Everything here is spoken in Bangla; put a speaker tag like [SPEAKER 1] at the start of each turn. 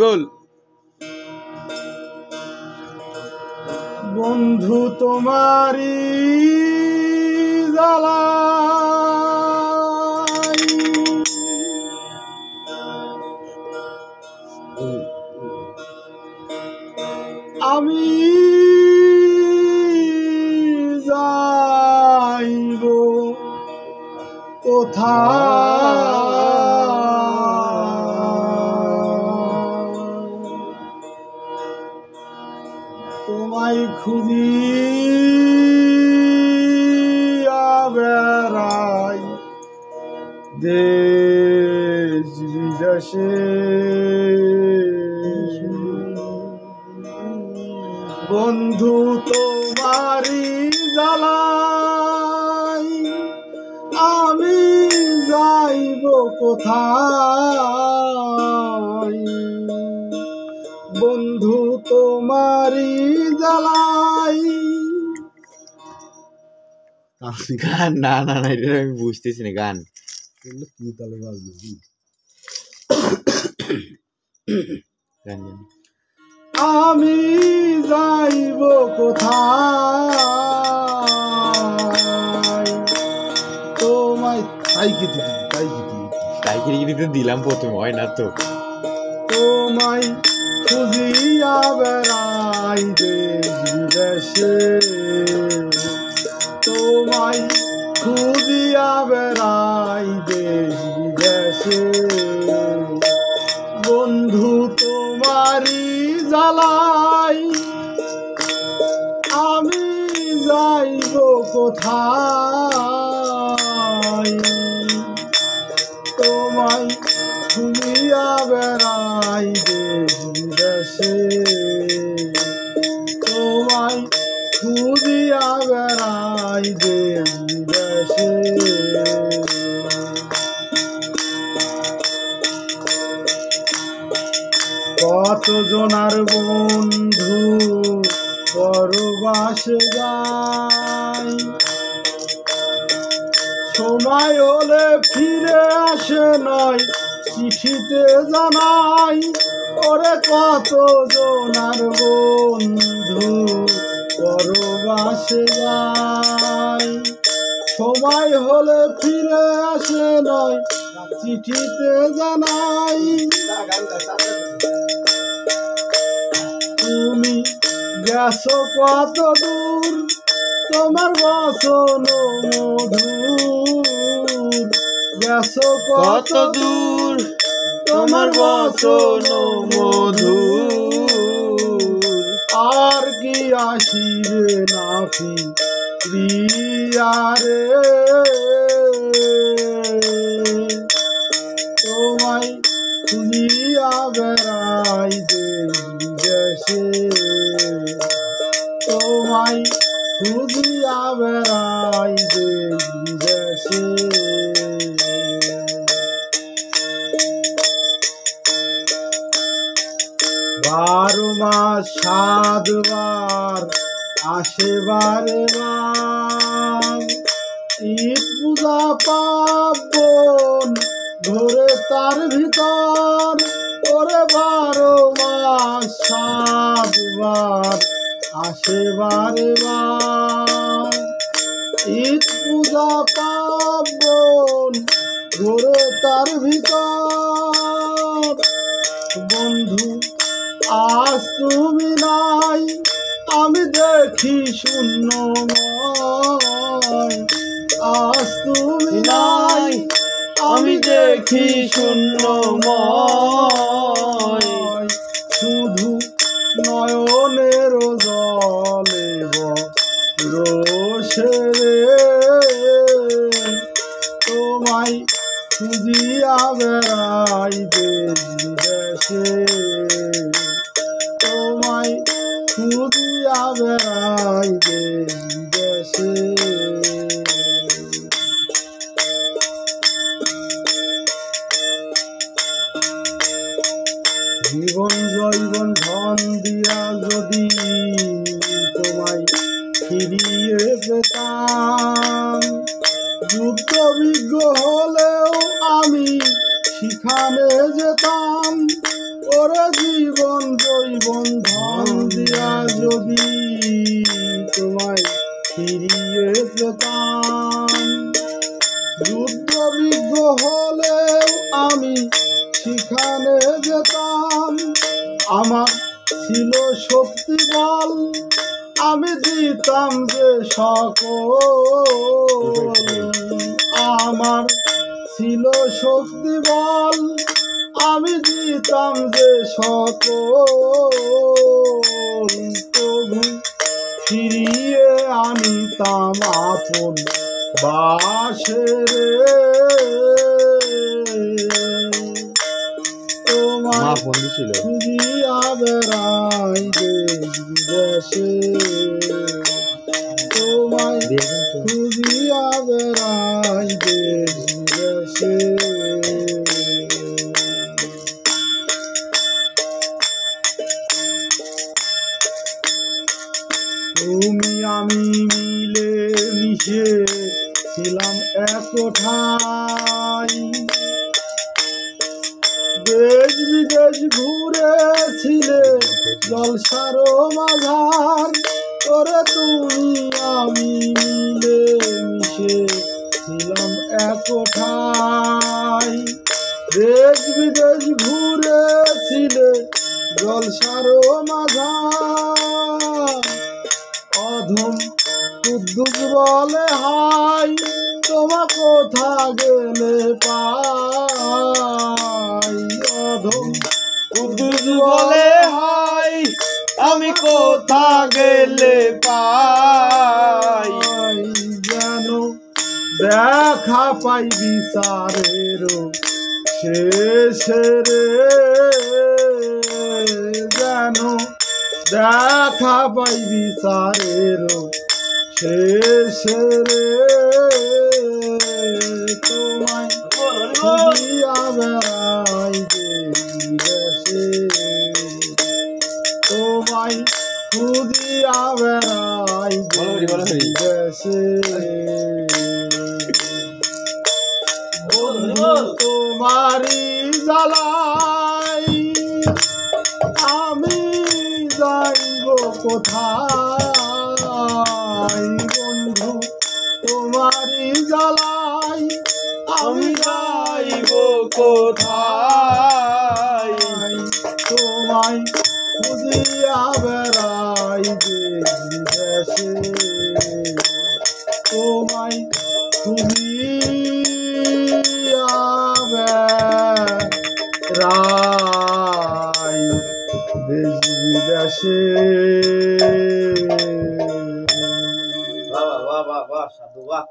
[SPEAKER 1] বল বন্ধু তোমারি জ্বালাই আমি যাইব তোমায় খুঁজিয়া বেড়াই দেশ বিদেশে বন্ধু তোমারি জ্বালাই আমি যাইব কোথায় বন্ধু তোমারি জ্বালাই গান না এটা আমি বুঝতেছি না গান কি তালে বাজবে আমি যাইব কোথায় তোমায় তাইকিরি দিলাম প্রথম হয় না তো তোমায় খুঁজিয়া বেড়াই দেশ বিদেশে তোমায় খুঁজিয়া বেড়াই দেশ বিদেশে বন্ধু তোমারি জ্বালাই আমি যাইব কোথায় তোমায় খুঁজিয়া বেড়াই দেশ বিদেশে তোমায় খুঁজিয়া বেড়াই দেশ বিদেশে কত জনার বন্ধু পরবাসে যায় সময় হলে ফিরে আসে নয় চিঠিতে জানাই ওরে কত জনার বন্ধু পরবাসে যায় সময় হলে ফিরে আসে নয় চিঠিতে জানাই তুমি গেছো কত দূর তোমার বচন মধুর গেছো কত দূর তোমার বচন মধুর আর কি আসিবে না ফিরিয়ারে তোমায় খুঁজিয়া বেড়াই দেশ বিদেশে তোমায় খুঁজিয়া বেড়াই দেশ বিদেশে 12 মাস 7 বার আসে বারে বার ঈদ পূজা পার্বণ ধরে তার ভিতর ওরে 12 মাস 7 বার আসে বারে বার ঈদ পূজা পার্বণ ধরে তার ভিতর বন্ধু আজ তুমি নাই আমি দেখি শূন্যময় আজ তুমি নাই আমি দেখি শূন্যময় শুধু নয়নের জলে রোষে রে তোমায় খুঁজিয়া বেড়াই দেশ বিদেশে তোমায় খুঁজিয়া বেড়াই দেশ বিদেশে জীবন জৈবন ধন দিয়া যদি তোমায় ফিরিয়ে পেতাম যুদ্ধ বিজ্ঞ হলেও আমি
[SPEAKER 2] সেখানে যেতাম ওরে জীবন জৈবন ধন দিয়া যদি তোমায় ফিরিয়ে পেতাম। যুদ্ধ বিগ্রহ হলেও আমি সেখানে যেতাম। আমার ছিল শক্তি বল, আমি দিতাম যে সকল। আমার ছিল শক্তি বল, আমি দিতাম যে সকল। তবু ফিরিয়ে আনিতাম আপন বাসে রে। তোমায় খুঁজিয়া বেড়াই দেশ বিদেশে, তোমায় খুঁজিয়া বেড়াই দেশ বিদেশে। তুমি আমি মিলে মিশে ছিলাম এক ঠাই, দেশ বিদেশ ঘুরেছিলে জলসার মাঝার। করে তুমি আমি মিলে মিশে ছিলাম এক ঠাই, দেশ বিদেশ ঘুরেছিলে জলসার মাঝার। অধম কুদ্দুস বলে হাই, তোমা কোথা গেলে পাই। অধম কুদ্দুস বলে হাই, আমি কোথা গেলে পাই। যেন দেখা পাই বিচারের শেষে রে, যেন দেখা পাই বিচারের শেষে রে। তোমায় খুঁজিয়া বেড়াই দেশে, তোমায় খুঁজিয়া বেড়াই দেশে। তোমারি জ্বালাই আমি যাইব কোথায়। বন্ধু তোমারি জ্বালাই আমি যাইব কোথায়। তোমায় খুঁজিয়া বেড়াই দেশ বিদেশে, তোমায় খুঁজিয়া বেড়াই দেশ বিদেশে। বাহ বাহ বাহ বাহ সাধু বাহ।